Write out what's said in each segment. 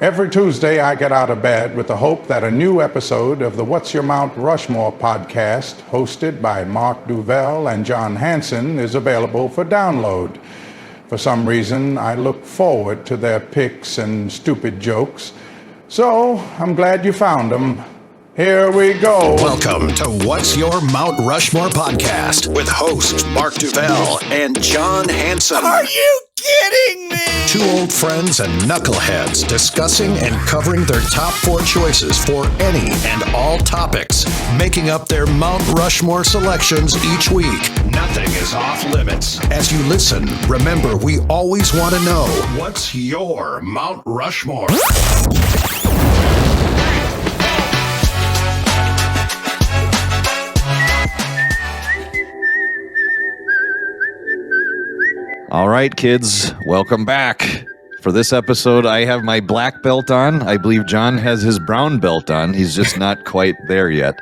Every Tuesday, I get out of bed with the hope that a new episode of the What's Your Mount Rushmore podcast, hosted by Mark Duvall and John Hansen, is available for download. For some reason, I look forward to their picks and stupid jokes. So, I'm glad you found them. Here we go. Welcome to What's Your Mount Rushmore podcast with hosts Mark Duvall and John Hansen. Are you kidding me? Two old friends and knuckleheads discussing and covering their top four choices for any and all topics, making up their Mount Rushmore selections each week. Nothing is off limits. As you listen, remember, we always want to know, what's your Mount Rushmore? All right, kids, welcome back. For this episode, I have my black belt on. I believe John has his brown belt on. He's just not quite there yet.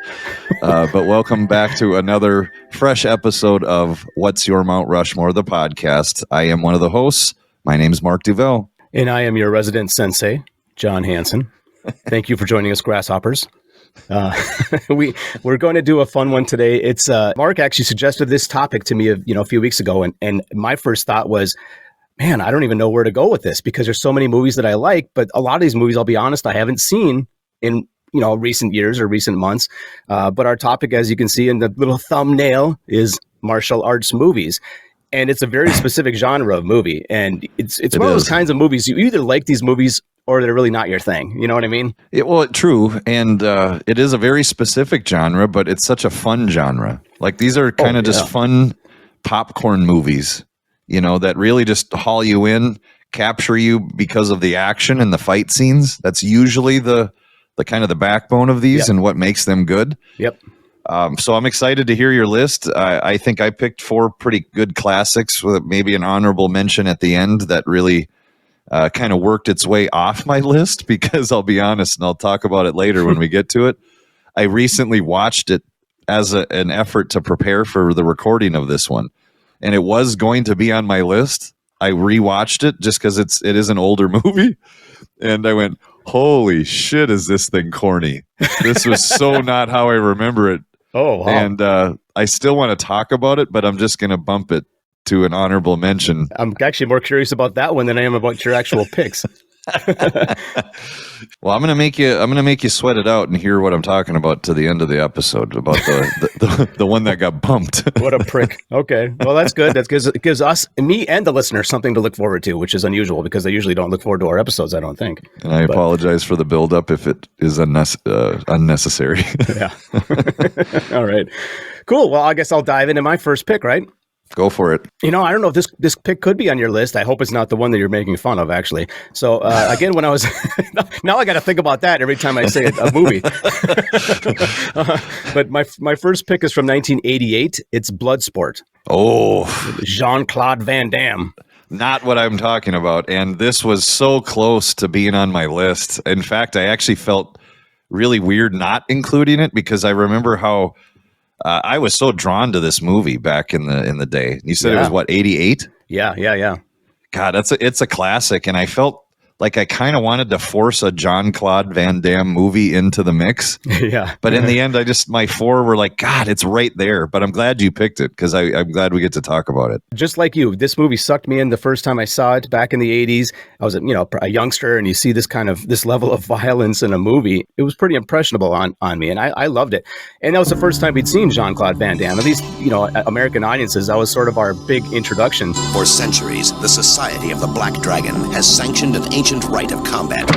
But welcome back to another fresh episode of What's Your Mount Rushmore, the podcast. I am one of the hosts. My name is Mark Duvall. And I am your resident sensei, John Hansen. Thank you for joining us, grasshoppers. We're going to do a fun one today. It's Mark actually suggested this topic to me a few weeks ago, and my first thought was, man, I don't even know where to go with this because there's so many movies that I like, but a lot of these movies, I'll be honest, I haven't seen in recent years or recent months. But our topic, as you can see in the little thumbnail, is martial arts movies. And it's a very specific genre of movie. And it's one of those kinds of movies, you either like these movies or they're really not your thing. You know what I mean? True. And it is a very specific genre, but it's such a fun genre. Like these are kind of just fun popcorn movies, that really just haul you in, capture you because of the action and the fight scenes. That's usually the kind of the backbone of these and what makes them good. Yep. So I'm excited to hear your list. I think I picked four pretty good classics with maybe an honorable mention at the end that really kind of worked its way off my list because I'll be honest, and I'll talk about it later when we get to it. I recently watched it as an effort to prepare for the recording of this one, and it was going to be on my list. I rewatched it just because it is an older movie, and I went, holy shit, is this thing corny? This was so not how I remember it. Oh, wow. And I still want to talk about it, but I'm just going to bump it to an honorable mention. I'm actually more curious about that one than I am about your actual picks. Well, I'm going to make you sweat it out and hear what I'm talking about to the end of the episode about the one that got bumped. What a prick. Okay. Well, that's good. That gives us, me and the listener, something to look forward to, which is unusual because they usually don't look forward to our episodes, I don't think. And I apologize for the buildup if it is unnecessary. Yeah. All right. Cool. Well, I guess I'll dive into my first pick, right? Go for it. I don't know if this pick could be on your list. I hope it's not the one that you're making fun of, actually. So, again, when I was... now I got to think about that every time I say a movie. But my first pick is from 1988. It's Bloodsport. Oh. Jean-Claude Van Damme. Not what I'm talking about. And this was so close to being on my list. In fact, I actually felt really weird not including it because I remember how... I was so drawn to this movie back in the day. You said it was what, 88? Yeah. God, it's a classic, and I felt like I kind of wanted to force a Jean-Claude Van Damme movie into the mix. Yeah. But in the end, my four were like, God, it's right there. But I'm glad you picked it because I'm glad we get to talk about it. Just like you, this movie sucked me in the first time I saw it back in the 80s. I was a youngster, and you see this level of violence in a movie. It was pretty impressionable on me, and I loved it. And that was the first time we'd seen Jean-Claude Van Damme. At least, American audiences, that was sort of our big introduction. For centuries, the Society of the Black Dragon has sanctioned an ancient rite of combat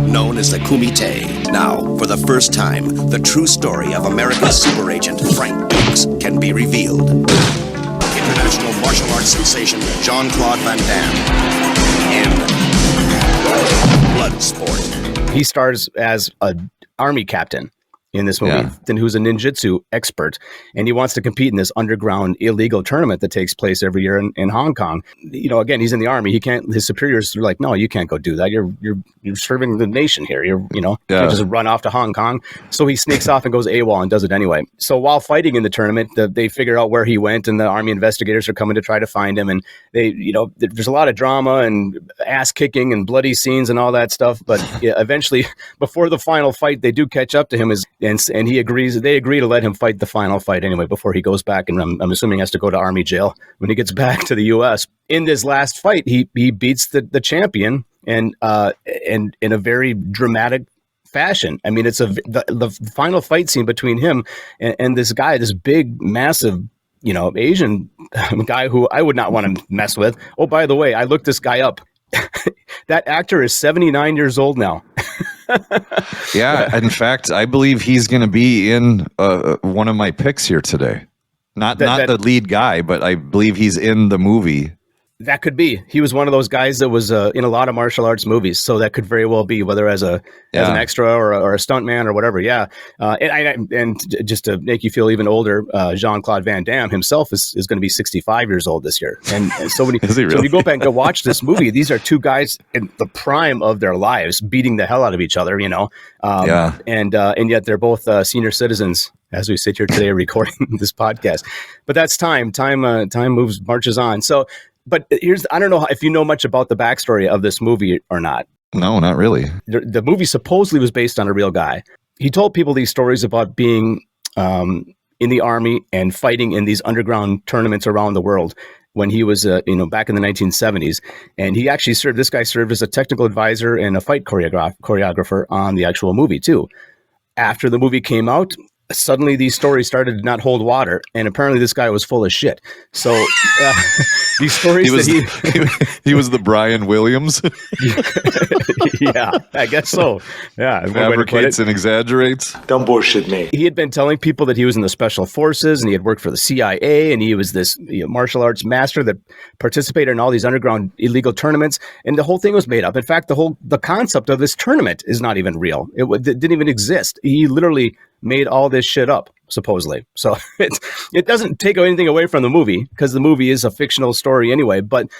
known as the Kumite. Now, for the first time, the true story of America's super agent Frank Dukes can be revealed. International martial arts sensation Jean-Claude Van Damme in Bloodsport. He stars as an army captain in this movie, who's a ninjutsu expert, and he wants to compete in this underground illegal tournament that takes place every year in Hong Kong. Again, he's in the army. He can't. His superiors are like, no, you can't go do that. You're serving the nation here. You can't just run off to Hong Kong. So he sneaks off and goes AWOL and does it anyway. So while fighting in the tournament, they figure out where he went, and the army investigators are coming to try to find him. And they, there's a lot of drama and ass kicking and bloody scenes and all that stuff. But eventually, before the final fight, they do catch up to him, and he agrees. They agree to let him fight the final fight anyway before he goes back, and I'm assuming has to go to army jail when he gets back to the U.S. In this last fight, he beats the champion, and in a very dramatic fashion. I mean, it's the final fight scene between him and this guy, this big, massive, Asian guy who I would not want to mess with. Oh, by the way, I looked this guy up. That actor is 79 years old now. Yeah, in fact, I believe he's going to be in one of my picks here today. Not the lead guy, but I believe he's in the movie. That could be. He was one of those guys that was in a lot of martial arts movies, so that could very well be, whether as an extra or a stuntman or whatever. Yeah, and just to make you feel even older, Jean-Claude Van Damme himself is going to be 65 years old this year. And so when you go back and go watch this movie, these are two guys in the prime of their lives, beating the hell out of each other. And yet they're both senior citizens as we sit here today recording this podcast. But that's time. Time marches on. So. But I don't know if you know much about the backstory of this movie or not. No, not really. The movie supposedly was based on a real guy. He told people these stories about being in the army and fighting in these underground tournaments around the world when he was, back in the 1970s. And he actually this guy served as a technical advisor and a fight choreographer on the actual movie too. After the movie came out, suddenly these stories started to not hold water, and apparently this guy was full of shit. So these stories he was the Brian Williams. Yeah, I guess so. Yeah, fabricates and exaggerates. Don't bullshit me. He had been telling people that he was in the special forces and he had worked for the CIA, and he was this martial arts master that participated in all these underground illegal tournaments, and the whole thing was made up. In fact, the concept of this tournament is not even real. It didn't even exist. He literally made all this shit up, supposedly. So it doesn't take anything away from the movie, because the movie is a fictional story anyway. But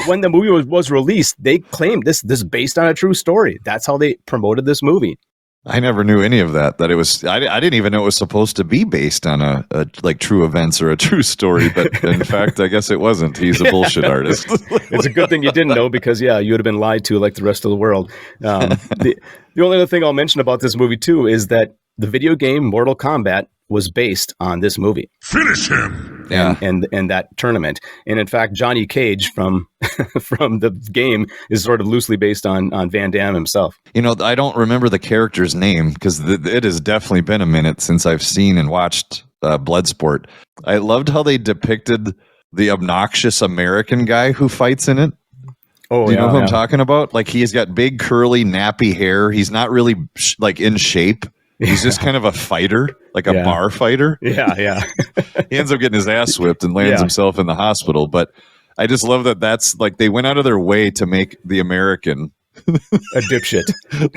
when the movie was released, they claimed this is based on a true story. That's how they promoted this movie. I never knew any of that. That it was. I didn't even know it was supposed to be based on a like true events or a true story. But in fact, I guess it wasn't. He's a bullshit artist. It's a good thing you didn't know, because you would have been lied to like the rest of the world. The only other thing I'll mention about this movie too is that the video game Mortal Kombat was based on this movie. Finish him! And that tournament. And in fact, Johnny Cage from the game is sort of loosely based on Van Damme himself. I don't remember the character's name, because it has definitely been a minute since I've seen and watched Bloodsport. I loved how they depicted the obnoxious American guy who fights in it. Oh, Do you know who I'm talking about? Like, he's got big curly nappy hair. He's not really in shape. He's just kind of a fighter, like a bar fighter. Yeah. He ends up getting his ass whipped and lands himself in the hospital. But I just love that like they went out of their way to make the American a dipshit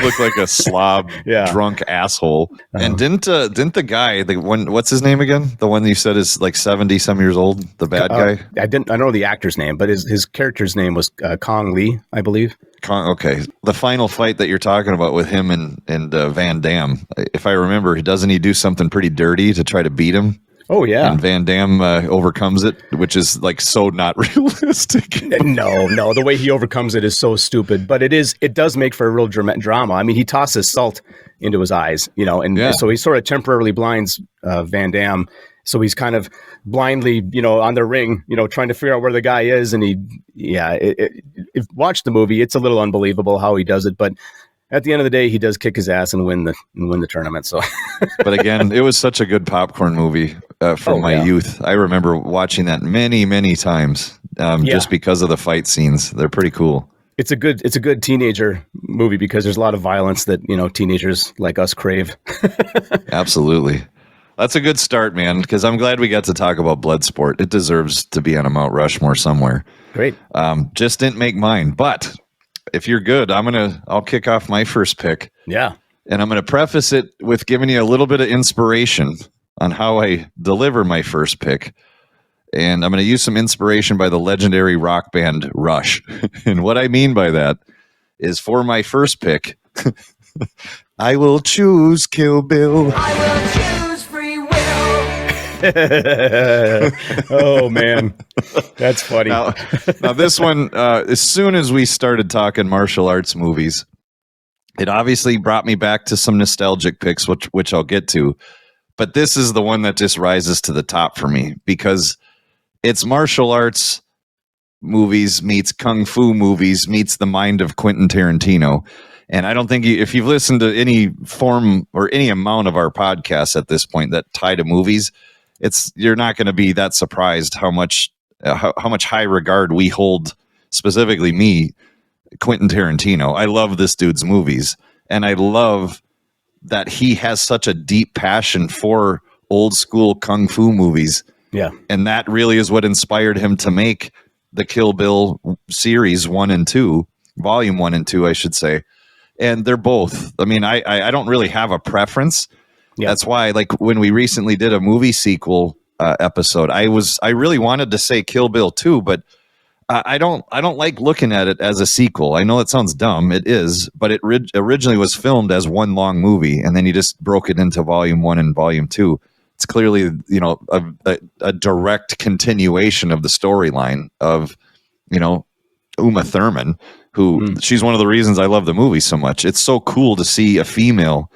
look like a slob, drunk asshole. And didn't the guy, what's his name again? The one that you said is like 70 some years old, the bad guy? I don't know the actor's name, but his character's name was Kong Lee, I believe. Okay. The final fight that you're talking about with him and Van Damme, if I remember, doesn't he do something pretty dirty to try to beat him? Oh, yeah. And Van Damme overcomes it, which is like so not realistic. No. The way he overcomes it is so stupid, but it does make for a real drama. I mean, he tosses salt into his eyes, so he sort of temporarily blinds Van Damme. So he's kind of blindly, on the ring, trying to figure out where the guy is. And if watch the movie, it's a little unbelievable how he does it, but at the end of the day, he does kick his ass and win the tournament. So, but again, it was such a good popcorn movie from my youth. I remember watching that many, many times, just because of the fight scenes. They're pretty cool. It's a good teenager movie because there's a lot of violence that teenagers like us crave. Absolutely. That's a good start, man, because I'm glad we got to talk about Bloodsport. It deserves to be on a Mount Rushmore somewhere. Great. Just didn't make mine, but if you're good, I'll kick off my first pick. Yeah. And I'm going to preface it with giving you a little bit of inspiration on how I deliver my first pick. And I'm going to use some inspiration by the legendary rock band Rush. And what I mean by that is for my first pick, I will choose Kill Bill. I will choose free will. Oh, man. That's funny. Now this one, as soon as we started talking martial arts movies, it obviously brought me back to some nostalgic picks, which I'll get to. But this is the one that just rises to the top for me because it's martial arts movies meets kung fu movies meets the mind of Quentin Tarantino. And I don't think if you've listened to any form or any amount of our podcasts at this point that tie to movies, you're not going to be that surprised how much high regard we hold, specifically me, Quentin Tarantino. I love this dude's movies, and I love that he has such a deep passion for old school kung fu movies. Yeah. And that really is what inspired him to make the Kill Bill series 1 and 2, volume 1 and 2, I should say. And they're both, I mean, I don't really have a preference. Yeah. That's why, like, when we recently did a movie sequel episode, I really wanted to say Kill Bill 2, but I don't like looking at it as a sequel. I know it sounds dumb. It is, but it originally was filmed as one long movie, and then he just broke it into volume 1 and volume 2. It's clearly, a direct continuation of the storyline of, Uma Thurman, who she's one of the reasons I love the movie so much. It's so cool to see a female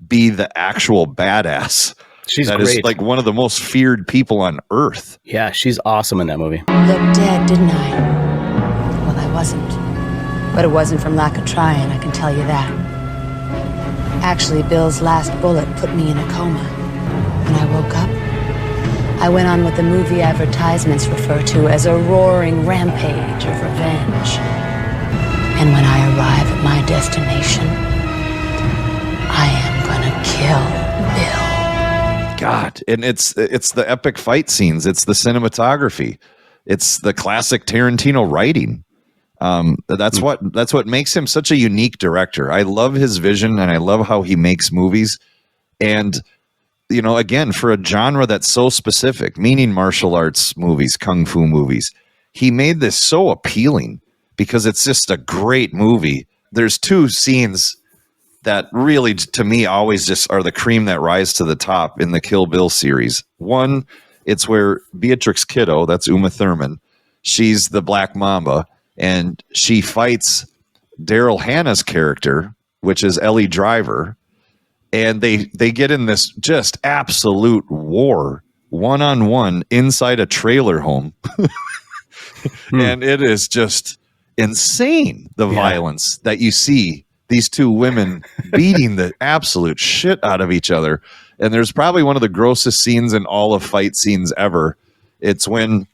be the actual badass. She's that great. Is like one of the most feared people on earth. Yeah, she's awesome in that movie. Looked dead, didn't I? Well, I wasn't. But it wasn't from lack of trying, I can tell you that. Actually, Bill's last bullet put me in a coma. When I woke up, I went on what the movie advertisements refer to as a roaring rampage of revenge. And when I arrive at my destination, I am gonna kill Bill. God, and it's the epic fight scenes, it's the cinematography, it's the classic Tarantino writing. That's what makes him such a unique director. I love his vision, and I love how he makes movies. And again, for a genre that's so specific, meaning martial arts movies, kung fu movies, he made this so appealing because it's just a great movie. There's two scenes that really, to me, always just are the cream that rise to the top in the Kill Bill series. One, it's where Beatrix Kiddo, that's Uma Thurman, she's the Black Mamba, and she fights Daryl Hannah's character, which is Ellie Driver, and they get in this just absolute war, one-on-one, inside a trailer home. And it is just insane, the violence that you see. These two women beating the absolute shit out of each other. And there's probably one of the grossest scenes in all of fight scenes ever. It's when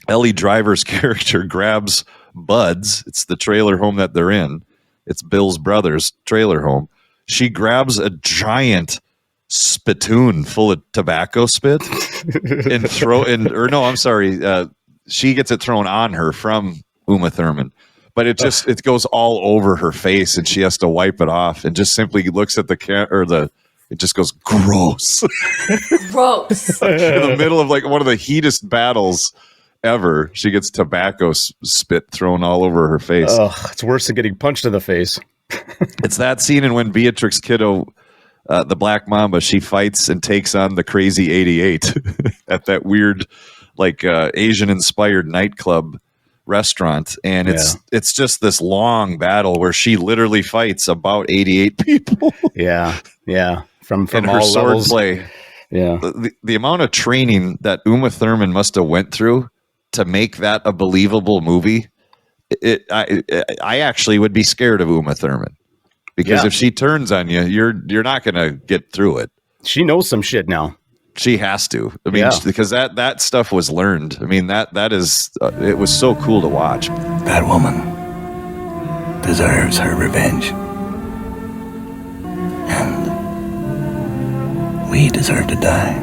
Ellie Driver's character grabs Bud's. It's the trailer home that they're in. It's Bill's brother's trailer home. She grabs a giant spittoon full of tobacco spit and she gets it thrown on her from Uma Thurman. But it goes all over her face, and she has to wipe it off, and just simply looks at it just goes gross. Gross. In the middle of like one of the heatest battles ever, she gets tobacco spit thrown all over her face. Oh, it's worse than getting punched in the face. It's that scene, and when Beatrix Kiddo, the Black Mamba, she fights and takes on the Crazy 88 at that weird, like Asian-inspired nightclub restaurant, and it's just this long battle where she literally fights about 88 people. yeah from and all her sword levels. play. Yeah, the amount of training that Uma Thurman must have went through to make that a believable movie. I actually would be scared of Uma Thurman, because if she turns on you, you're not gonna get through it. She knows some shit now. She has to. I mean, because that stuff was learned. I mean, that is it was so cool to watch. That woman deserves her revenge. And we deserve to die.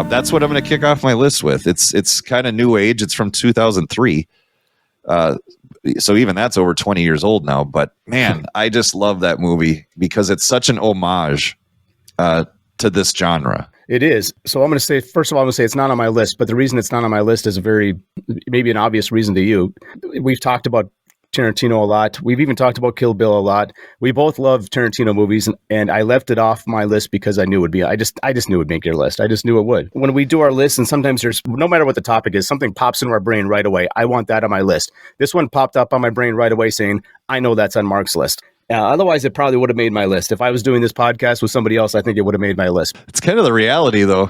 That's what I'm going to kick off my list with. It's kind of new age. It's from 2003. So even that's over 20 years old now. But man, I just love that movie because it's such an homage to this genre. It is. So I'm going to say, first of all, I'm going to say it's not on my list, but the reason it's not on my list is maybe an obvious reason to you. We've talked about Tarantino a lot. We've even talked about Kill Bill a lot. We both love Tarantino movies, and I left it off my list because I knew it would be. I just knew it would make your list. I just knew it would. When we do our list, and sometimes there's, no matter what the topic is, something pops into our brain right away. I want that on my list. This one popped up on my brain right away saying, I know that's on Mark's list. Otherwise, it probably would have made my list. If I was doing this podcast with somebody else, I think it would have made my list. It's kind of the reality, though,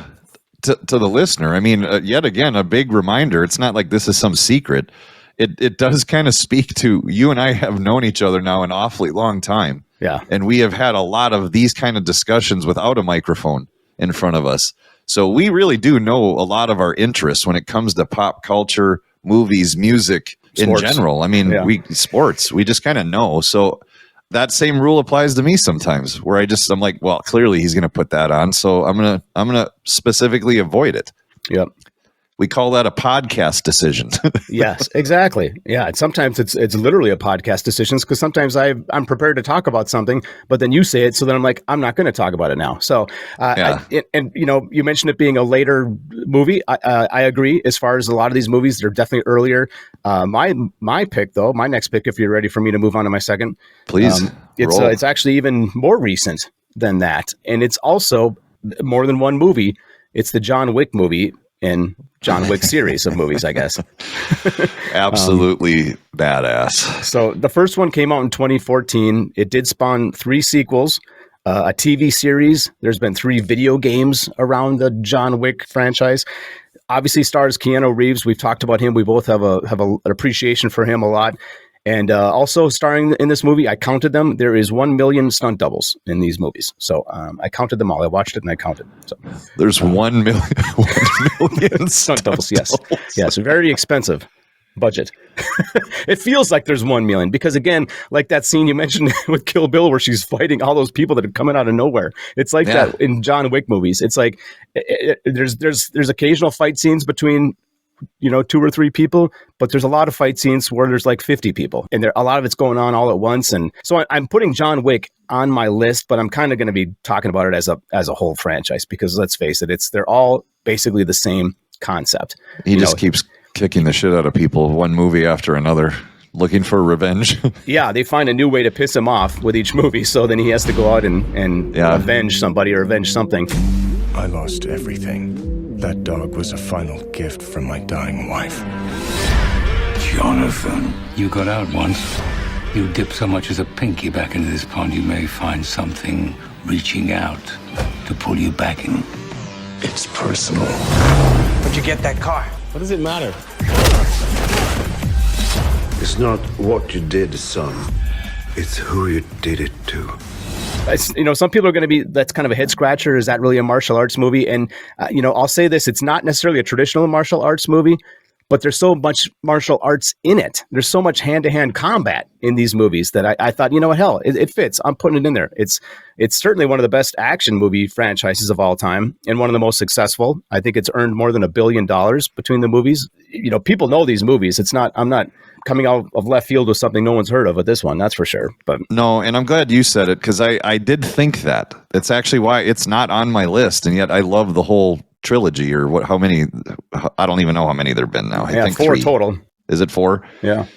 to the listener. I mean, yet again, a big reminder. It's not like this is some secret. It does kind of speak to, you and I have known each other now an awfully long time. Yeah. And we have had a lot of these kind of discussions without a microphone in front of us. So we really do know a lot of our interests when it comes to pop culture, movies, music, sports in general. I mean, sports, we just kind of know. So that same rule applies to me sometimes, where I'm like, well, clearly he's going to put that on, so I'm gonna specifically avoid it. Yep. We call that a podcast decision. Yes, exactly. Yeah, and sometimes it's literally a podcast decision, because sometimes I'm prepared to talk about something, but then you say it, so then I'm like, I'm not going to talk about it now. So, and you mentioned it being a later movie. I agree. As far as a lot of these movies, they're definitely earlier. My pick, though, my next pick, if you're ready for me to move on to my second, please. It's actually even more recent than that, and it's also more than one movie. It's the John Wick movie. In John Wick series of movies, I guess. Absolutely badass. So the first one came out in 2014. It did spawn 3 sequels, a TV series. There's been 3 video games around the John Wick franchise. Obviously stars Keanu Reeves. We've talked about him. We both have an appreciation for him a lot. And also starring in this movie, I counted them. There is 1 million stunt doubles in these movies. So I counted them all. I watched it and I counted. So there's 1 million stunt doubles. Yes, very expensive budget. It feels like there's 1 million because, again, like that scene you mentioned with Kill Bill where she's fighting all those people that are coming out of nowhere. It's like that in John Wick movies. It's like there's occasional fight scenes between 2 or 3 people, but there's a lot of fight scenes where there's like 50 people, and a lot of it's going on all at once. And so I'm putting John Wick on my list, but I'm kind of going to be talking about it as a whole franchise, because let's face it, they're all basically the same concept. He just keeps kicking the shit out of people, one movie after another, looking for revenge. Yeah, they find a new way to piss him off with each movie, so then he has to go out and avenge somebody or avenge something. I lost everything. That dog was a final gift from my dying wife. Jonathan, you got out once. You dip so much as a pinky back into this pond, you may find something reaching out to pull you back in. It's personal. Where'd you get that car? What does it matter? It's not what you did, son. It's who you did it to. Some people are going to be, that's kind of a head scratcher. Is that really a martial arts movie? And, I'll say this, it's not necessarily a traditional martial arts movie, but there's so much martial arts in it. There's so much hand-to-hand combat in these movies that I thought, hell, it fits. I'm putting it in there. It's certainly one of the best action movie franchises of all time and one of the most successful. I think it's earned more than $1 billion between the movies. People know these movies. I'm not coming out of left field with something no one's heard of with this one, that's for sure. But no, and I'm glad you said it, because I did think that. It's actually why it's not on my list, and yet I love the whole trilogy, or how many, I don't even know how many there have been now. I think 4 3 total. Is it 4? Yeah.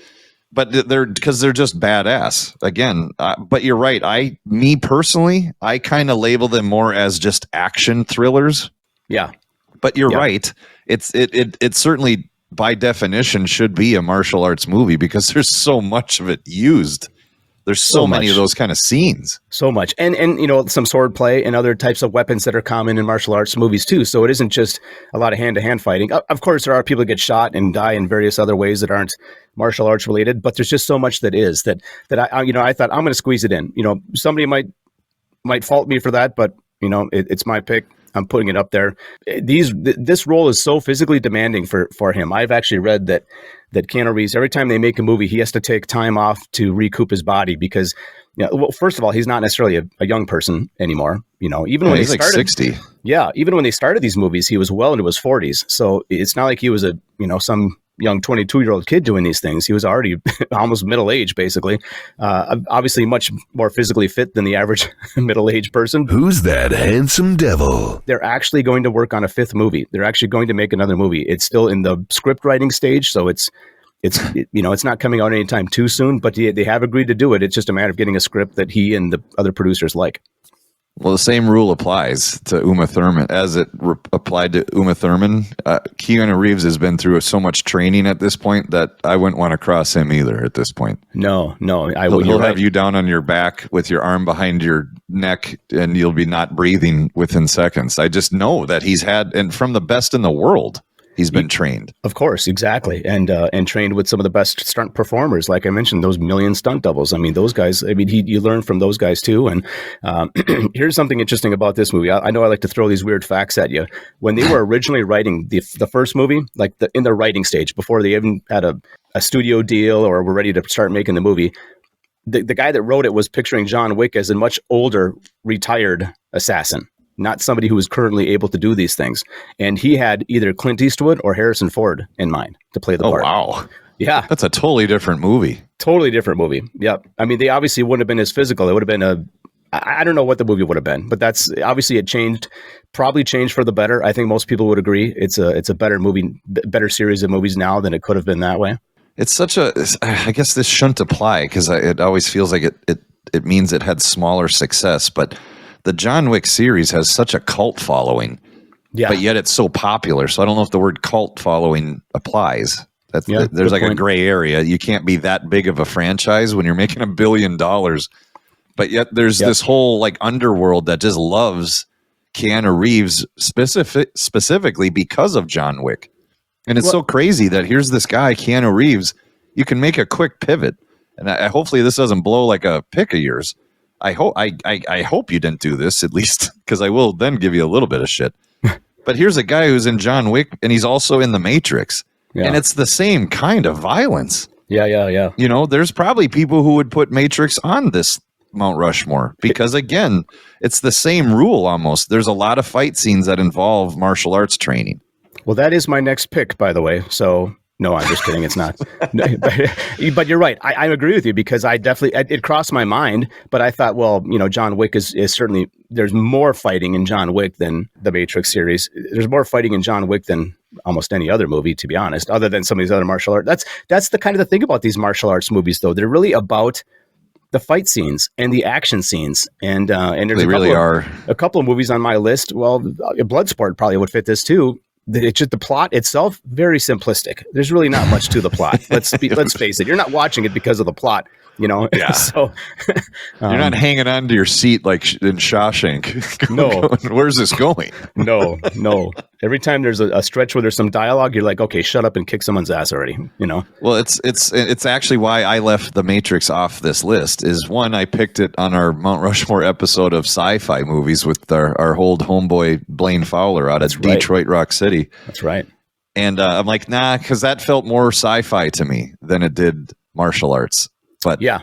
But they're just badass again. But you're right. Me personally, I kind of label them more as just action thrillers. Yeah. But you're right. It certainly, by definition, should be a martial arts movie, because there's so much of it used. There's so many of those kind of scenes. So much. And some sword play and other types of weapons that are common in martial arts movies too. So it isn't just a lot of hand-to-hand fighting. Of course, there are people that get shot and die in various other ways that aren't martial arts related, but there's just so much that is that I thought I'm going to squeeze it in. Somebody might fault me for that, but it's my pick. I'm putting it up there. This role is so physically demanding for him. I've actually read that Keanu Reeves, every time they make a movie, he has to take time off to recoup his body because, first of all, he's not necessarily a young person anymore. Even when he's they started, like 60. Yeah, even when they started these movies, he was well into his 40s. So it's not like he was some young 22-year-old kid doing these things. He was already almost middle-aged, basically. Obviously much more physically fit than the average middle-aged person. Who's that handsome devil? They're actually going to work on a 5th movie. They're actually going to make another movie. It's still in the script writing stage, so it's not coming out anytime too soon, but they have agreed to do it. It's just a matter of getting a script that he and the other producers like. Well, the same rule applies to Uma Thurman as it applied to Uma Thurman. Keanu Reeves has been through so much training at this point that I wouldn't want to cross him either at this point. No. He'll have you down on your back with your arm behind your neck, and you'll be not breathing within seconds. I just know that he's had, and from the best in the world, he's been trained. Of course, exactly. And trained with some of the best stunt performers. Like I mentioned, those million stunt doubles. I mean, those guys, you learn from those guys too. And here's something interesting about this movie. I know I like to throw these weird facts at you. When they were originally writing the first movie, like in the writing stage, before they even had a studio deal or were ready to start making the movie, the guy that wrote it was picturing John Wick as a much older, retired assassin, not somebody who is currently able to do these things. And he had either Clint Eastwood or Harrison Ford in mind to play the part. Oh, wow. Yeah. That's a totally different movie. Totally different movie. Yep. I mean, they obviously wouldn't have been as physical. It would have been I don't know what the movie would have been, but that's obviously it probably changed for the better. I think most people would agree. It's a better movie, better series of movies now than it could have been that way. It's I guess this shouldn't apply because it always feels like it means it had smaller success, but the John Wick series has such a cult following, but yet it's so popular. So I don't know if the word cult following applies. There's like a gray area. You can't be that big of a franchise when you're making $1 billion, but yet there's this whole like underworld that just loves Keanu Reeves specifically because of John Wick. And it's so crazy that here's this guy, Keanu Reeves, you can make a quick pivot. And hopefully this doesn't blow like a pick of yours. I hope you didn't do this, at least, because I will then give you a little bit of shit. But here's a guy who's in John Wick, and he's also in The Matrix. Yeah. And it's the same kind of violence. Yeah. You know, there's probably people who would put Matrix on this Mount Rushmore because, again, it's the same rule almost. There's a lot of fight scenes that involve martial arts training. Well, that is my next pick, by the way. So... No, I'm just kidding. It's not. But you're right. I agree with you because it crossed my mind, but I thought, well, John Wick is certainly, there's more fighting in John Wick than the Matrix series. There's more fighting in John Wick than almost any other movie, to be honest, other than some of these other martial arts. That's the kind of the thing about these martial arts movies, though. They're really about the fight scenes and the action scenes. And there's a couple of movies on my list. Well, Bloodsport probably would fit this too. It's just the plot itself, very simplistic. There's really not much to the plot. Let's face it. You're not watching it because of the plot, Yeah. So you're not hanging on to your seat like in Shawshank. No. Where's this going? No. Every time there's a stretch where there's some dialogue, you're like, okay, shut up and kick someone's ass already. Well, it's actually why I left The Matrix off this list. Is one, I picked it on our Mount Rushmore episode of sci-fi movies with our old homeboy Blaine Fowler out of Detroit Rock City. That's right. And I'm like, nah, because that felt more sci-fi to me than it did martial arts. But yeah,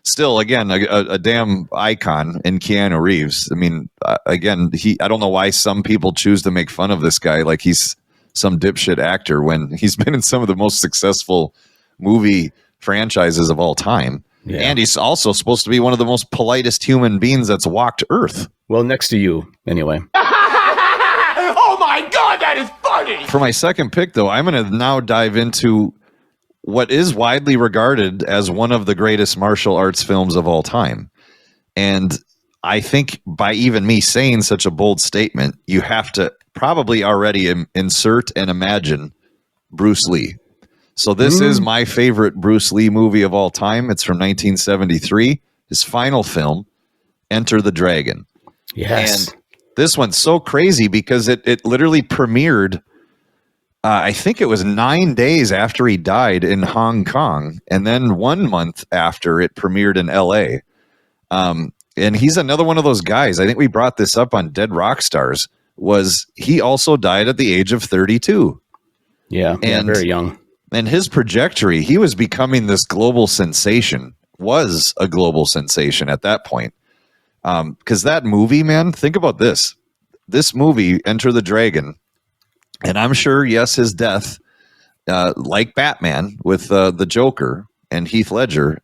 still, again, a damn icon in Keanu Reeves. I mean, again, I don't know why some people choose to make fun of this guy like he's some dipshit actor when he's been in some of the most successful movie franchises of all time. Yeah. And he's also supposed to be one of the most politest human beings that's walked Earth. Well, next to you, anyway. Oh my God, that is funny! For my second pick, though, I'm going to now dive into what is widely regarded as one of the greatest martial arts films of all time. And I think by even me saying such a bold statement, you have to probably already insert and imagine Bruce Lee. So this is my favorite Bruce Lee movie of all time. It's from 1973, his final film, Enter the Dragon. Yes. And this one's so crazy because it literally premiered I think it was 9 days after he died in Hong Kong, and then 1 month after it premiered in LA. And he's another one of those guys. I think we brought this up on Dead Rock Stars. Was he also died at the age of 32? Yeah, very young. And his trajectory, he was becoming this global sensation. Was a global sensation at that point. Because that movie, man, think about this. This movie, Enter the Dragon. And I'm sure, yes, his death like Batman with the Joker and Heath Ledger,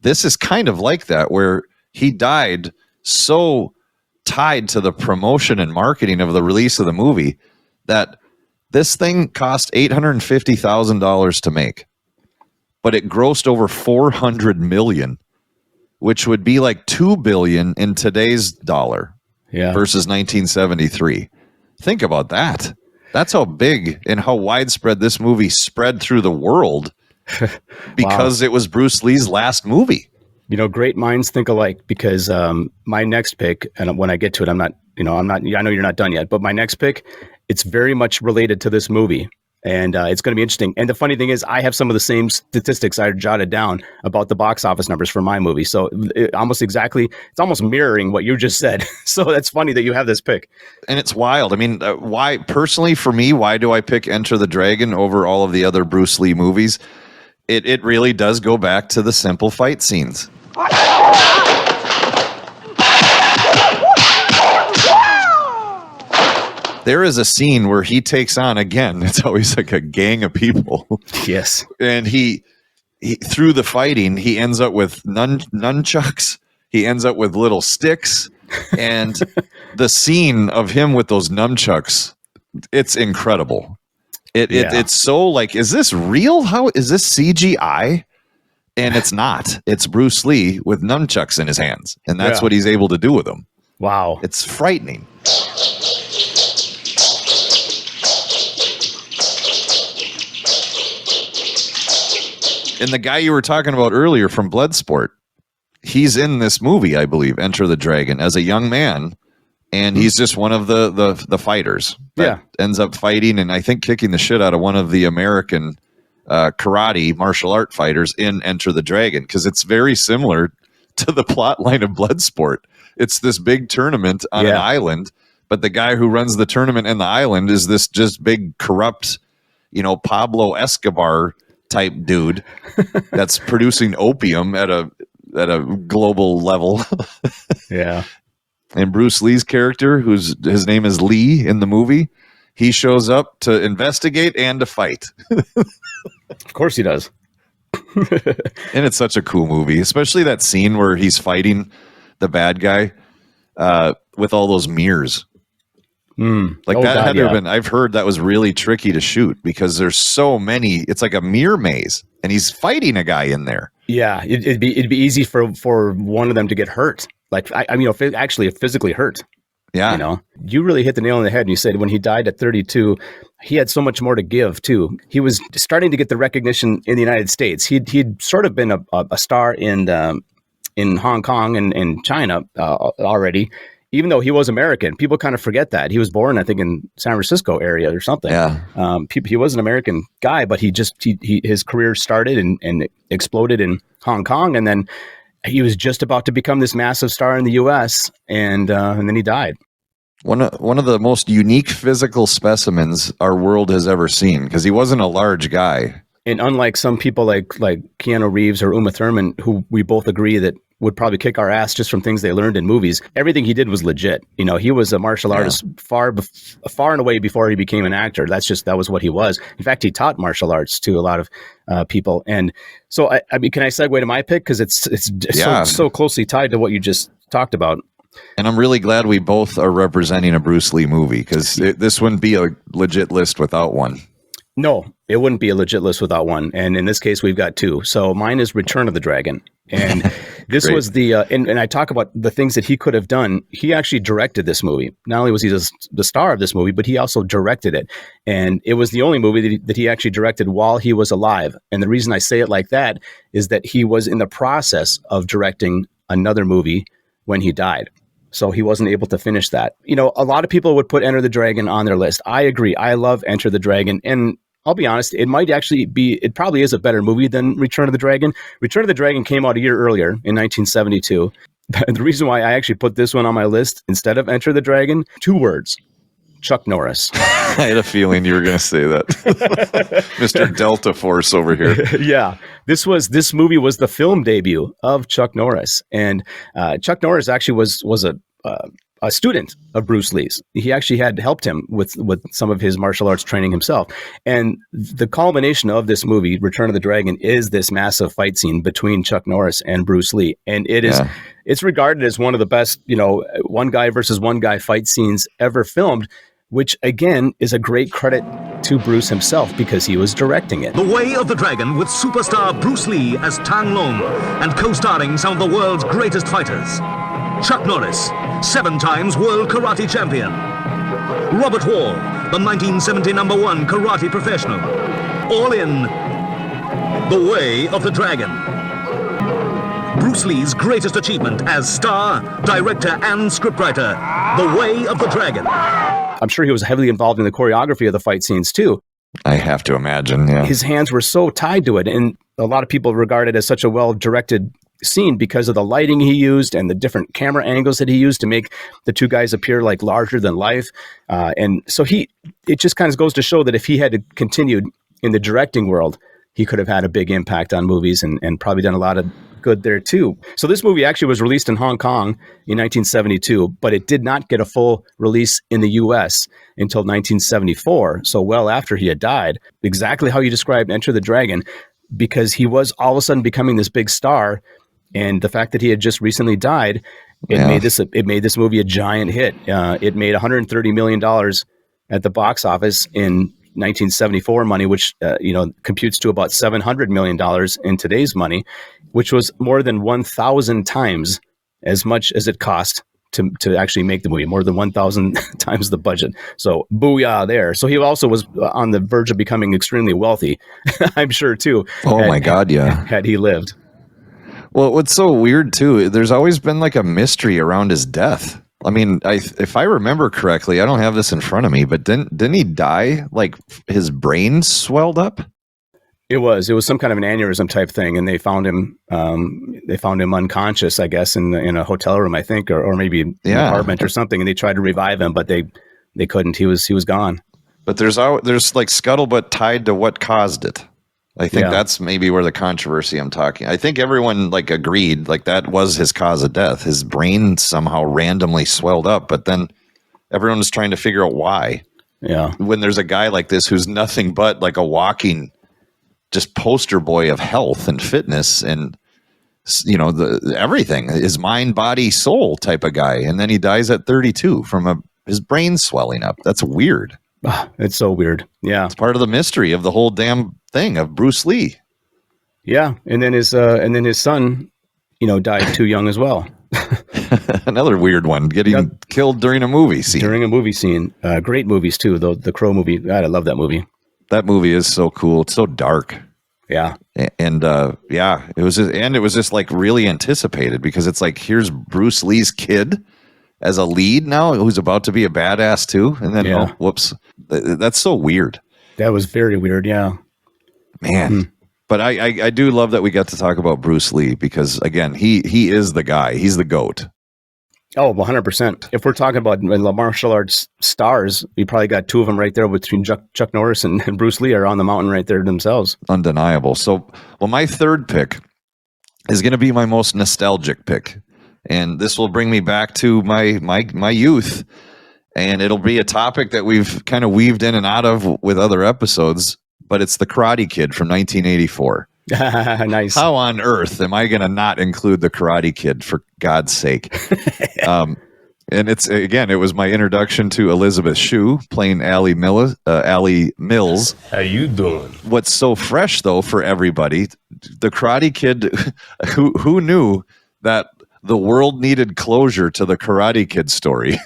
this is kind of like that, where he died so tied to the promotion and marketing of the release of the movie that this thing cost $850,000 to make, but it grossed over $400 million, which would be like $2 billion in today's dollar versus 1973. Think about that. That's how big and how widespread this movie spread through the world because it was Bruce Lee's last movie. You know, great minds think alike, because my next pick, and when I get to it, I know you're not done yet, but my next pick, it's very much related to this movie, and it's going to be interesting. And the funny thing is, I have some of the same statistics I jotted down about the box office numbers for my movie. So it's almost mirroring what you just said. So that's funny that you have this pick. And it's wild. I mean, why personally for me, why do I pick Enter the Dragon over all of the other Bruce Lee movies? It really does go back to the simple fight scenes. There is a scene where he takes on, again, it's always like a gang of people. Yes. And he through the fighting, he ends up with nunchucks. He ends up with little sticks. And the scene of him with those nunchucks, it's incredible. It's so like, is this real? How is this CGI? And it's not. It's Bruce Lee with nunchucks in his hands. And that's what he's able to do with them. Wow. It's frightening. And the guy you were talking about earlier from Bloodsport, he's in this movie, I believe, Enter the Dragon, as a young man. And he's just one of the fighters that ends up fighting and I think kicking the shit out of one of the American karate martial art fighters in Enter the Dragon, because it's very similar to the plot line of Bloodsport. It's this big tournament on an island, but the guy who runs the tournament in the island is this just big corrupt, Pablo Escobar type dude that's producing opium at a global level. Yeah. And Bruce Lee's character, his name is Lee in the movie, he shows up to investigate and to fight. Of course he does. And it's such a cool movie, especially that scene where he's fighting the bad guy with all those mirrors. Had to have been, I've heard that was really tricky to shoot because there's so many, it's like a mirror maze and he's fighting a guy in there. Yeah. It'd be easy for one of them to get hurt. Like, it physically hurt. Yeah. You really hit the nail on the head. And you said when he died at 32, he had so much more to give too. He was starting to get the recognition in the United States. He'd sort of been a star in Hong Kong and China already, even though he was American. People kind of forget that. He was born, I think, in San Francisco area or something. Yeah. He was an American guy, but his career started and exploded in Hong Kong, and then he was just about to become this massive star in the U.S. and then he died. One of the most unique physical specimens our world has ever seen, because he wasn't a large guy. And unlike some people like Keanu Reeves or Uma Thurman, who we both agree that would probably kick our ass just from things they learned in movies, everything he did was legit. He was a martial artist far and away before he became an actor. That was what he was. In fact, he taught martial arts to a lot of people. And so, I mean, can I segue to my pick? Because it's so closely tied to what you just talked about. And I'm really glad we both are representing a Bruce Lee movie, because this wouldn't be a legit list without one. No, it wouldn't be a legit list without one. And in this case, we've got two. So mine is Return of the Dragon. And this was and I talk about the things that he could have done. He actually directed this movie. Not only was he the star of this movie, but he also directed it. And it was the only movie that he actually directed while he was alive. And the reason I say it like that is that he was in the process of directing another movie when he died. So he wasn't able to finish that. A lot of people would put Enter the Dragon on their list. I agree. I love Enter the Dragon. And I'll be honest, it probably is a better movie than Return of the Dragon. Return of the Dragon came out a year earlier in 1972. The reason why I actually put this one on my list instead of Enter the Dragon, 2 words: Chuck Norris. I had a feeling you were going to say that. Mr. Delta Force over here. Yeah. This movie was the film debut of Chuck Norris. And Chuck Norris actually was a student of Bruce Lee's. He actually had helped him with some of his martial arts training himself. And the culmination of this movie, Return of the Dragon, is this massive fight scene between Chuck Norris and Bruce Lee. And it's regarded as one of the best, one guy versus one guy fight scenes ever filmed, which again is a great credit to Bruce himself because he was directing it. The Way of the Dragon with superstar Bruce Lee as Tang Long and co-starring some of the world's greatest fighters. Chuck Norris, 7 times world karate champion. Robert Wall, the 1970 #1 karate professional. All in The Way of the Dragon. Bruce Lee's greatest achievement as star, director, and scriptwriter, The Way of the Dragon. I'm sure he was heavily involved in the choreography of the fight scenes too. I have to imagine, yeah. His hands were so tied to it, and a lot of people regard it as such a well-directed scene because of the lighting he used and the different camera angles that he used to make the two guys appear like larger than life. And so it just kind of goes to show that if he had continued in the directing world, he could have had a big impact on movies and probably done a lot of good there too. So this movie actually was released in Hong Kong in 1972, but it did not get a full release in the US until 1974. So well after he had died. Exactly how you described Enter the Dragon, because he was all of a sudden becoming this big star. And the fact that he had just recently died, it made this movie a giant hit. It made $130 million at the box office in 1974 money, which computes to about $700 million in today's money, which was more than 1,000 times as much as it cost to actually make the movie, more than 1,000 times the budget. So booyah there. So he also was on the verge of becoming extremely wealthy, I'm sure too. My God, yeah. Had he lived. Well, what's so weird too, there's always been like a mystery around his death. I mean, if I remember correctly, I don't have this in front of me, but didn't he die like his brain swelled up? It was some kind of an aneurysm type thing, and they found him unconscious, I guess, in a hotel room, I think, or maybe an apartment or something, and they tried to revive him, but they couldn't. He was gone. But there's like scuttlebutt tied to what caused it. I think that's maybe where the controversy I'm talking. I think everyone like agreed like that was his cause of death. His brain somehow randomly swelled up, but then everyone was trying to figure out why. Yeah. When there's a guy like this who's nothing but like a walking just poster boy of health and fitness and everything, his mind, body, soul type of guy, and then he dies at 32 from his brain swelling up. That's weird. It's so weird. Yeah. It's part of the mystery of the whole damn thing of Bruce Lee. Yeah. And then his son, died too young as well. Another weird one, getting killed during a movie scene. During a movie scene. Great movies too, though. The Crow movie. God, I love that movie. That movie is so cool. It's so dark. Yeah. And it was just like really anticipated because it's like, here's Bruce Lee's kid as a lead now, who's about to be a badass too. And then, whoops. That's so weird. That was very weird. Yeah. Man. But I do love that we got to talk about Bruce Lee because again, he is the guy. He's the GOAT. Oh, 100%. If we're talking about martial arts stars, we probably got two of them right there between Chuck Norris and Bruce Lee are on the mountain right there themselves. Undeniable. So, my third pick is going to be my most nostalgic pick. And this will bring me back to my youth. And it'll be a topic that we've kind of weaved in and out of with other episodes, but it's the Karate Kid from 1984. Nice. How on earth am I going to not include the Karate Kid, for God's sake? And it was my introduction to Elizabeth Shue playing Allie Mills. How you doing? What's so fresh though for everybody, the Karate Kid, who knew that the world needed closure to the Karate Kid story.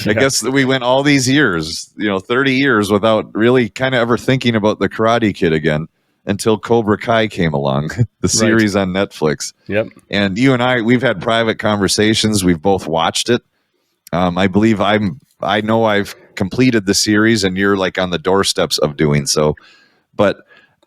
I guess that we went all these years, 30 years without really kind of ever thinking about the Karate Kid again until Cobra Kai came along, the series on Netflix. Yep. And you and we've had private conversations. We've both watched it. I believe I know I've completed the series and you're like on the doorsteps of doing so. But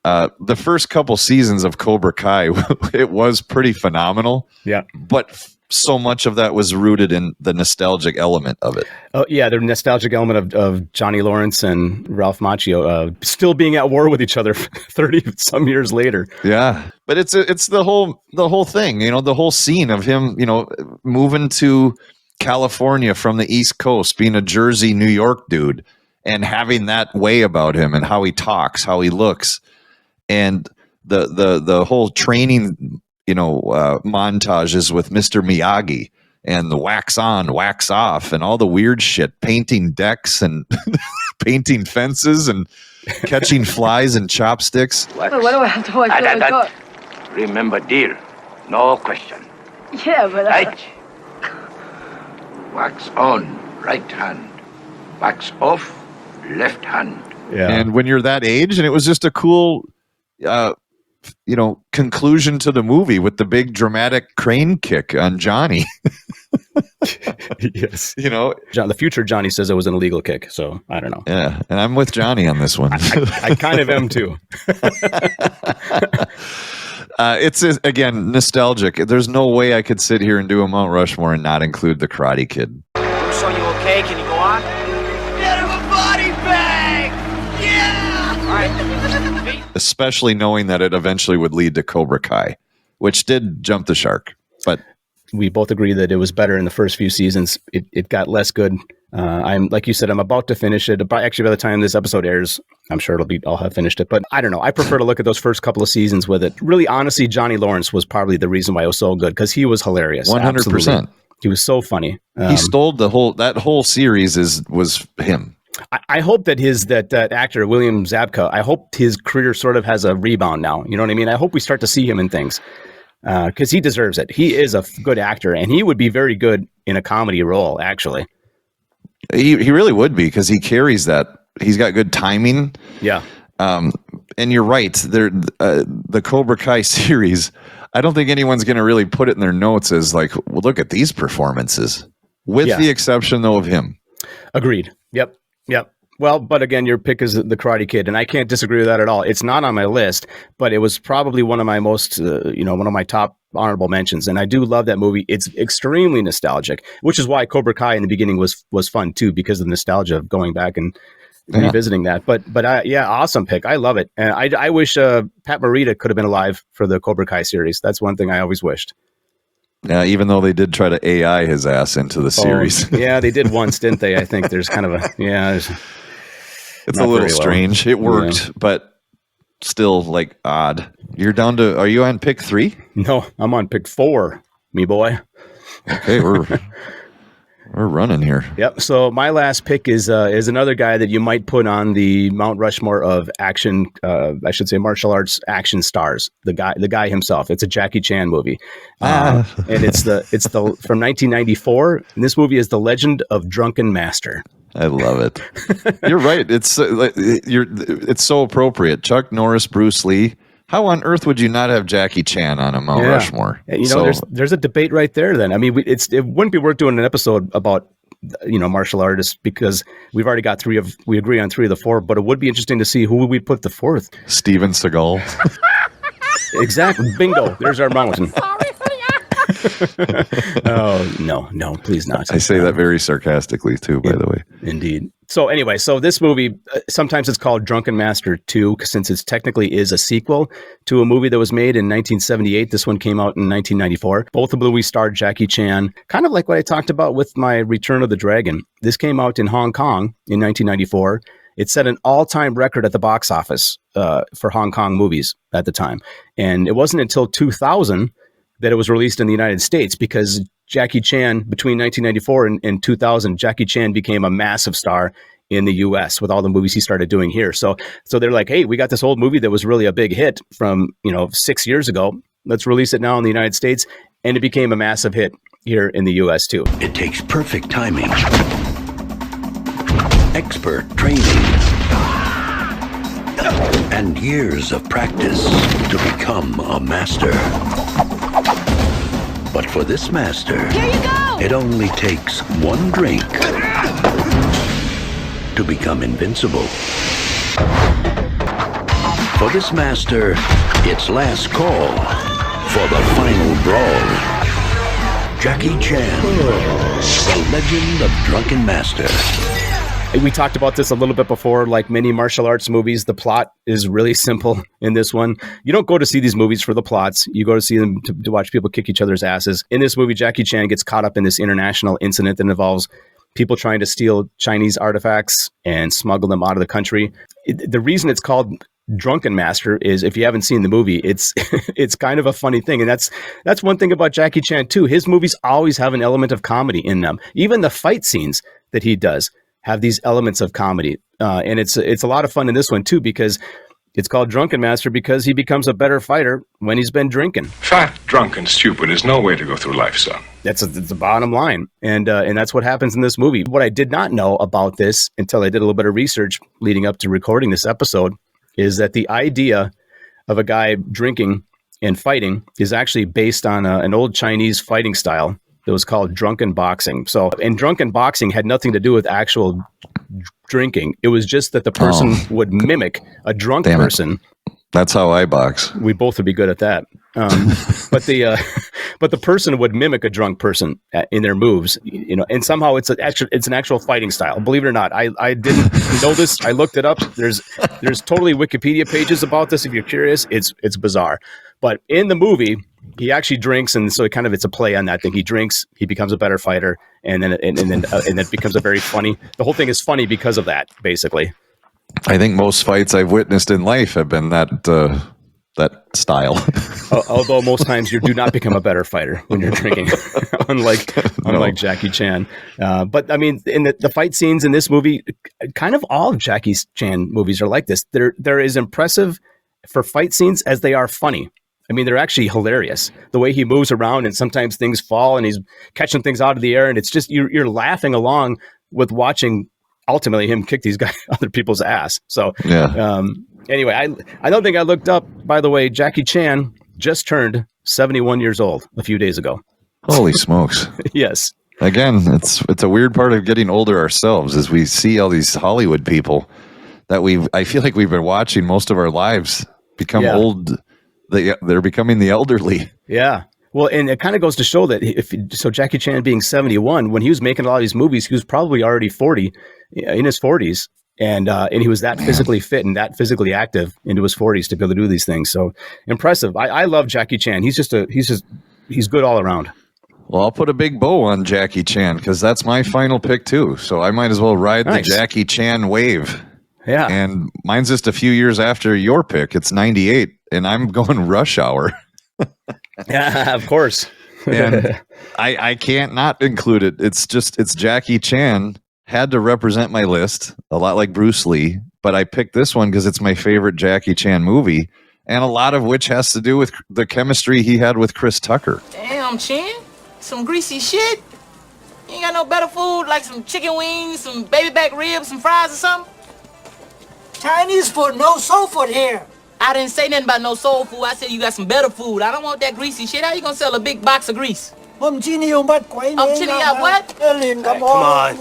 the first couple seasons of Cobra Kai, it was pretty phenomenal. Yeah. But so much of that was rooted in the nostalgic element of it. Oh yeah, the nostalgic element of Johnny Lawrence and Ralph Macchio still being at war with each other 30 some years later. Yeah. But it's the whole thing, the whole scene of him, moving to California from the East Coast, being a Jersey, New York dude, and having that way about him and how he talks, how he looks, and the whole training, montages with Mr. Miyagi and the wax on, wax off, and all the weird shit, painting decks and painting fences and catching flies and chopsticks. What do I have to watch? Remember, dear, no question. Yeah, but Right. Wax on, right hand. Wax off, left hand. Yeah. And when you're that age, and it was just a cool, conclusion to the movie with the big dramatic crane kick on Johnny. Yes. John, the future Johnny says it was an illegal kick, so I don't know. Yeah, and I'm with Johnny on this one. I kind of am too. It's again nostalgic. There's no way I could sit here and do a Mount Rushmore and not include the Karate Kid. So you okay? Can you go on? Get him a body bag! Yeah! All right. Especially knowing that it eventually would lead to Cobra Kai, which did jump the shark. But we both agree that it was better in the first few seasons. It got less good. I'm like you said, I'm about to finish it. Actually, by the time this episode airs, I'm sure I'll have finished it. But I don't know. I prefer to look at those first couple of seasons with it. Really, honestly, Johnny Lawrence was probably the reason why it was so good, because he was hilarious. 100%. He was so funny. He stole that whole series was him. I hope that that actor William Zabka, I hope his career sort of has a rebound now. You know what I mean? I hope we start to see him in things. Because he deserves it. He is a good actor, and he would be very good in a comedy role, actually. He really would be, because he carries that. He's got good timing. Yeah. And you're right. The Cobra Kai series, I don't think anyone's going to really put it in their notes as like, well, look at these performances, with the exception, though, of him. Agreed. Yep. Well, but again, your pick is the Karate Kid, and I can't disagree with that at all. It's not on my list, but it was probably one of my most, one of my top honorable mentions. And I do love that movie. It's extremely nostalgic, which is why Cobra Kai in the beginning was fun too, because of the nostalgia of going back and revisiting that. But awesome pick. I love it. And I wish Pat Morita could have been alive for the Cobra Kai series. That's one thing I always wished. Yeah, even though they did try to AI his ass into the series. Yeah, they did once, didn't they? I think there's kind of it's a little strange. It worked, but still like odd. You're down to, are you on pick 3? No, I'm on pick 4, me boy. Okay, we're running here. Yep. So my last pick is another guy that you might put on the Mount Rushmore of action. I should say martial arts action stars. The guy himself. It's a Jackie Chan movie, and it's from 1994. And this movie is The Legend of Drunken Master. I love it. You're right. It's so appropriate. Chuck Norris, Bruce Lee. How on earth would you not have Jackie Chan on a Mount Rushmore? There's a debate right there. Then I mean, it wouldn't be worth doing an episode about martial artists, because we've already got we agree on 3 of the 4. But it would be interesting to see who we'd put the 4th. Steven Seagal. Exactly. Bingo. There's our mountain. Oh, no, please not. I say that very sarcastically too, by the way. Indeed. So anyway, this movie, sometimes it's called Drunken Master 2, since it technically is a sequel to a movie that was made in 1978. This one came out in 1994. Both of the movies starred Jackie Chan, kind of like what I talked about with my Return of the Dragon. This came out in Hong Kong in 1994. It set an all-time record at the box office for Hong Kong movies at the time. And it wasn't until 2000 that it was released in the United States, because Jackie Chan, between 1994 and 2000, Jackie Chan became a massive star in the U.S. with all the movies he started doing here. So they're like, hey, we got this old movie that was really a big hit from 6 years ago. Let's release it now in the United States. And it became a massive hit here in the U.S. too. It takes perfect timing, expert training, and years of practice to become a master. But for this master, Here you go! it only takes one drink to become invincible. For this master, it's last call for the final brawl. Jackie Chan, the Legend of Drunken Master. We talked about this a little bit before, like many martial arts movies, the plot is really simple in this one. You don't go to see these movies for the plots. You go to see them to watch people kick each other's asses. In this movie, Jackie Chan gets caught up in this international incident that involves people trying to steal Chinese artifacts and smuggle them out of the country. The reason it's called Drunken Master is, if you haven't seen the movie, it's it's kind of a funny thing. And that's one thing about Jackie Chan too. His movies always have an element of comedy in them. Even the fight scenes that he does have these elements of comedy. And it's a lot of fun in this one too, because it's called Drunken Master because he becomes a better fighter when he's been drinking. Fat, drunk, and stupid is no way to go through life, son. That's the bottom line. And that's what happens in this movie. What I did not know about this until I did a little bit of research leading up to recording this episode is that the idea of a guy drinking and fighting is actually based on an old Chinese fighting style that was called drunken boxing. So, and drunken boxing had nothing to do with actual drinking. It was just that the person would mimic a drunk person. That's how I box. We both would be good at that. But the person would mimic a drunk person in their moves, and somehow it's an actual fighting style. Believe it or not, I didn't know this. I looked it up. There's totally Wikipedia pages about this. If you're curious, it's bizarre. But in the movie, he actually drinks, and so it's a play on that thing. He drinks, he becomes a better fighter, and then it becomes a very funny. The whole thing is funny because of that, basically. I think most fights I've witnessed in life have been that style. Although most times you do not become a better fighter when you're drinking, unlike Jackie Chan. But I mean, in the fight scenes in this movie, kind of all of Jackie Chan movies are like this. They're as impressive for fight scenes as they are funny. I mean, they're actually hilarious. The way he moves around, and sometimes things fall and he's catching things out of the air, and it's just you're laughing along with watching ultimately him kick these other people's ass. So yeah. Anyway, I don't think I looked up, by the way, Jackie Chan just turned 71 years old a few days ago. Holy smokes. Yes. Again, it's a weird part of getting older ourselves, as we see all these Hollywood people that I feel like we've been watching most of our lives become old. They're becoming the elderly. Yeah. Well, and it kind of goes to show that Jackie Chan being 71, when he was making a lot of these movies, he was probably already 40, in his 40s. And he was that physically fit and that physically active into his 40s to be able to do these things. So impressive. I love Jackie Chan. He's good all around. Well, I'll put a big bow on Jackie Chan because that's my final pick too. So I might as well ride the Jackie Chan wave. Yeah. And mine's just a few years after your pick. It's 98 and I'm going Rush Hour. Yeah, of course. And I can't not include it. It's Jackie Chan. Had to represent my list, a lot like Bruce Lee, but I picked this one because it's my favorite Jackie Chan movie, and a lot of which has to do with the chemistry he had with Chris Tucker. Damn, Chan, some greasy shit. You ain't got no better food like some chicken wings, some baby back ribs, some fries or something? Chinese food, no soul food here. I didn't say nothing about no soul food. I said you got some better food. I don't want that greasy shit. How you gonna sell a big box of grease? I'm chini what? Come on.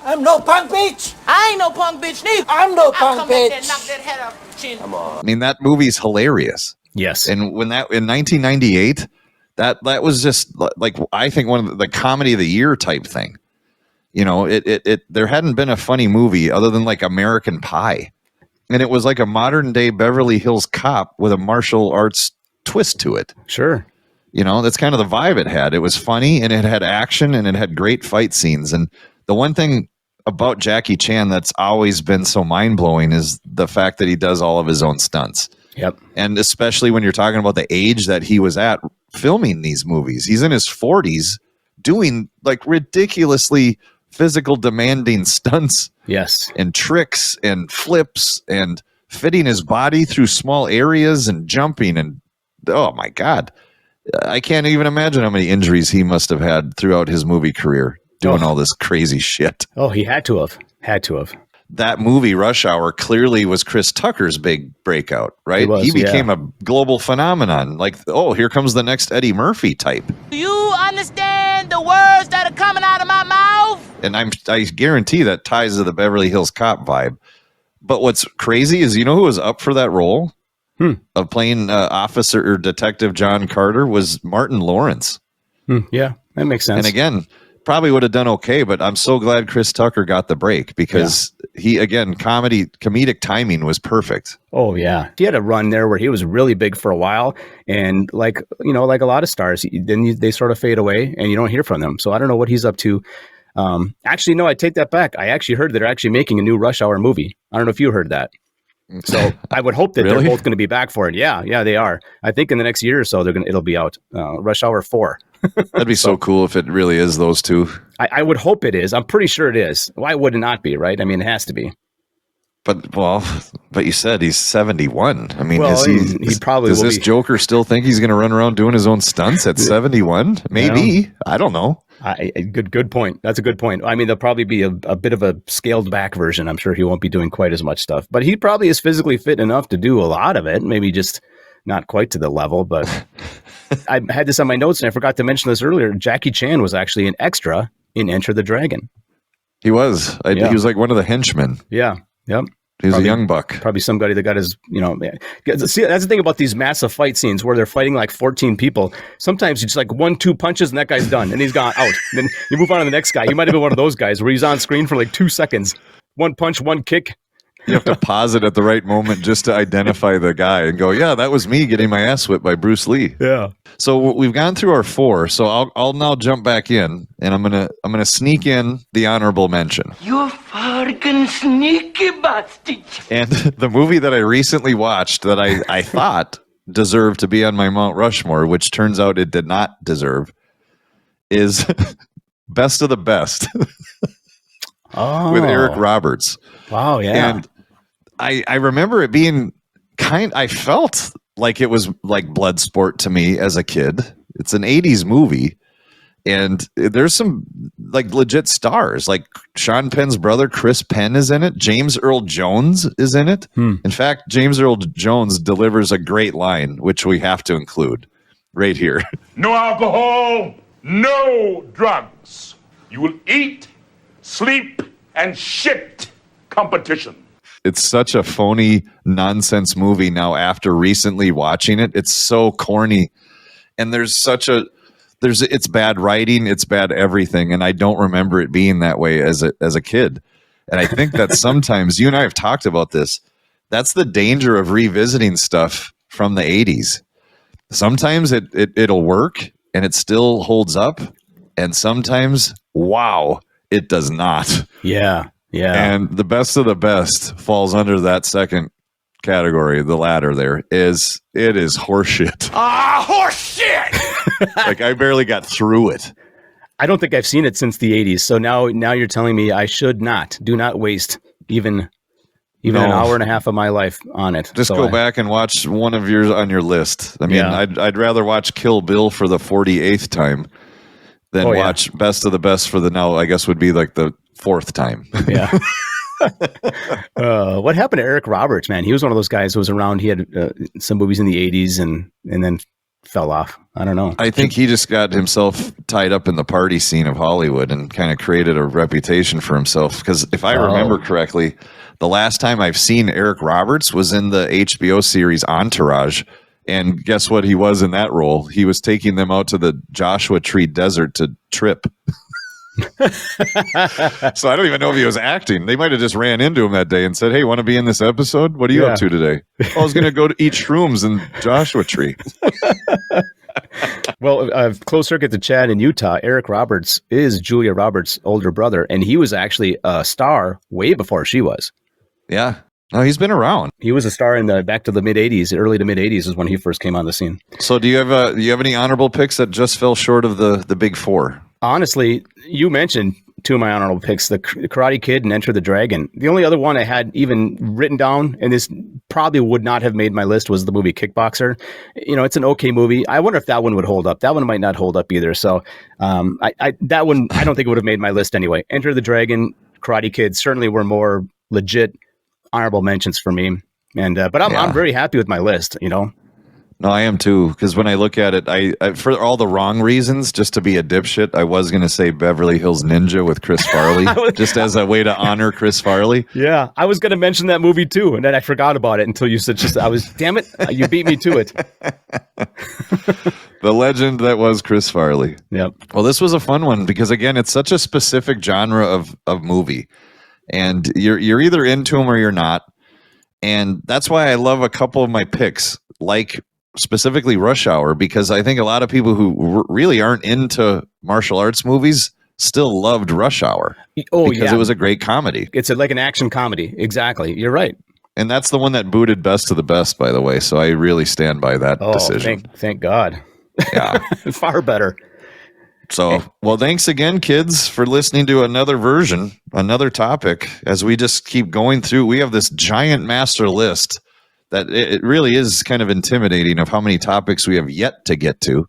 I'm no punk bitch. I ain't no punk bitch neither. I'm no punk bitch. Knock that head off, Chin. Come on. I mean, that movie's hilarious. Yes. And when in 1998, that was just like, I think one of the comedy of the year type thing. There hadn't been a funny movie other than like American Pie. And it was like a modern day Beverly Hills Cop with a martial arts twist to it. Sure. That's kind of the vibe it had. It was funny and it had action and it had great fight scenes. And the one thing about Jackie Chan that's always been so mind blowing is the fact that he does all of his own stunts. Yep. And especially when you're talking about the age that he was at filming these movies, he's in his 40s doing like ridiculously physical demanding stunts. Yes. And tricks and flips and fitting his body through small areas and jumping. And oh my God. I can't even imagine how many injuries he must have had throughout his movie career doing all this crazy shit. Oh, he had to have. That movie, Rush Hour, clearly was Chris Tucker's big breakout, right? He became a global phenomenon. Like, oh, here comes the next Eddie Murphy type. Do you understand the words that are coming out of my mouth? And I guarantee that ties to the Beverly Hills Cop vibe. But what's crazy is, who was up for that role? Of playing Officer or Detective John Carter was Martin Lawrence. Yeah, that makes sense. And again, probably would have done okay, but I'm so glad Chris Tucker got the break because he, again, comedic timing was perfect. Oh yeah, he had a run there where he was really big for a while, and like a lot of stars, then they sort of fade away, and you don't hear from them. So I don't know what he's up to. Actually, no, I take that back. I actually heard that they're actually making a new Rush Hour movie. I don't know if you heard that. So I would hope that they're both going to be back for it. Yeah, they are. I think in the next year or so, it'll be out. Rush Hour 4. That'd be so cool if it really is those two. I would hope it is. I'm pretty sure it is. Why would it not be, right? I mean, it has to be. But you said he's 71. I mean, he probably does will this be. Joker still think he's going to run around doing his own stunts at 71? Maybe. I don't know. Good point. That's a good point. I mean, there'll probably be a bit of a scaled back version. I'm sure he won't be doing quite as much stuff, but he probably is physically fit enough to do a lot of it. Maybe just not quite to the level, but I had this on my notes and I forgot to mention this earlier. Jackie Chan was actually an extra in Enter the Dragon. He was. He was like one of the henchmen. Yeah. Yep. He was a young buck. Probably somebody that got his, see, that's the thing about these massive fight scenes where they're fighting like 14 people. Sometimes you just like 1-2 punches and that guy's done and he's gone out. Then you move on to the next guy. You might have been one of those guys where he's on screen for like 2 seconds. 1 punch, 1 kick. You have to pause it at the right moment just to identify the guy and go, yeah, that was me getting my ass whipped by Bruce Lee. Yeah. So we've gone through our 4. So I'll now jump back in and I'm gonna sneak in the honorable mention. You fucking sneaky bastard. And the movie that I recently watched that I thought deserved to be on my Mount Rushmore, which turns out it did not deserve, is Best of the Best with Eric Roberts. Wow, yeah. And I remember it being I felt like it was like Bloodsport to me as a kid. It's an 80s movie. And there's some like legit stars, like Sean Penn's brother, Chris Penn, is in it. James Earl Jones is in it. In fact, James Earl Jones delivers a great line, which we have to include right here. No alcohol, no drugs. You will eat, sleep, and shit competition. It's such a phony nonsense movie now after recently watching it. It's so corny. And it's bad writing, it's bad everything, and I don't remember it being that way as a kid. And I think that sometimes you and I have talked about this. That's the danger of revisiting stuff from the 80s. Sometimes it'll work and it still holds up, and sometimes, wow, it does not. Yeah. And the Best of the Best falls under that second category. The latter there is horseshit. Horseshit! Like I barely got through it. I don't think I've seen it since the 80s. So now you're telling me I do not waste even an hour and a half of my life on it. Just go back and watch one of yours on your list. I mean, I'd rather watch Kill Bill for the 48th time than watch Best of the Best for the now, I guess would be like the 4th time. Yeah. What happened to Eric Roberts, man? He was one of those guys who was around. He had some movies in the 80s and then fell off. I don't know. I think he just got himself tied up in the party scene of Hollywood and kind of created a reputation for himself. Because if I remember correctly, the last time I've seen Eric Roberts was in the HBO series Entourage. And guess what he was in that role? He was taking them out to the Joshua Tree Desert to trip. So I don't even know if he was acting. They might have just ran into him that day and said, hey, want to be in this episode? What are you up to today? I was going to go to eat shrooms in Joshua Tree. Well, close circuit to Chad in Utah. Eric Roberts is Julia Roberts' older brother, and he was actually a star way before she was. Yeah. No, he's been around. He was a star in the back to the mid 80s, early to mid 80s is when he first came on the scene. So do you have any honorable picks that just fell short of the big 4? Honestly, you mentioned 2 of my honorable picks, the Karate Kid and Enter the Dragon. The only other one I had even written down, and this probably would not have made my list, was the movie Kickboxer. It's an okay movie. I wonder if that one would hold up. That one might not hold up either. So that one, I don't think it would have made my list anyway. Enter the Dragon, Karate Kid certainly were more legit honorable mentions for me. And but I'm very happy with my list, No, I am too. Because when I look at it, I for all the wrong reasons, just to be a dipshit, I was going to say Beverly Hills Ninja with Chris Farley, just as a way to honor Chris Farley. Yeah, I was going to mention that movie too, and then I forgot about it until you said. Damn it, you beat me to it. The legend that was Chris Farley. Yep. Well, this was a fun one because again, it's such a specific genre of movie, and you're either into them or you're not, and that's why I love a couple of my picks, like specifically Rush Hour, because I think a lot of people who really aren't into martial arts movies still loved Rush Hour. Oh, because it was a great comedy. It's like an action comedy. Exactly. You're right. And that's the one that booted best of the best, by the way. So I really stand by that decision. Thank God. Yeah. Far better. So, well, thanks again, kids, for listening to another version, another topic. As we just keep going through, we have this giant master list that it really is kind of intimidating of how many topics we have yet to get to,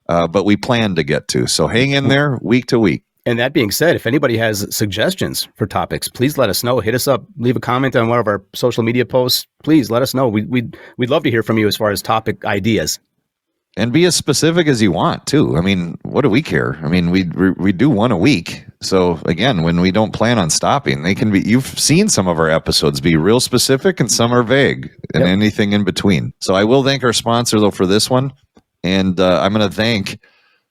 but we plan to get to. So hang in there week to week. And that being said, if anybody has suggestions for topics, please let us know. Hit us up. Leave a comment on one of our social media posts. Please let us know. We'd love to hear from you as far as topic ideas. And be as specific as you want, too. I mean, what do we care? I mean, we do one a week. So, again, when we don't plan on stopping, they can be. You've seen some of our episodes be real specific and some are vague and anything in between. So I will thank our sponsor, though, for this one. And I'm going to thank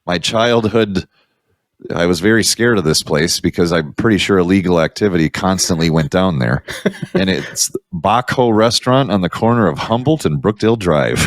my childhood. I was very scared of this place because I'm pretty sure illegal activity constantly went down there. And it's Bach Ho Restaurant on the corner of Humboldt and Brookdale Drive.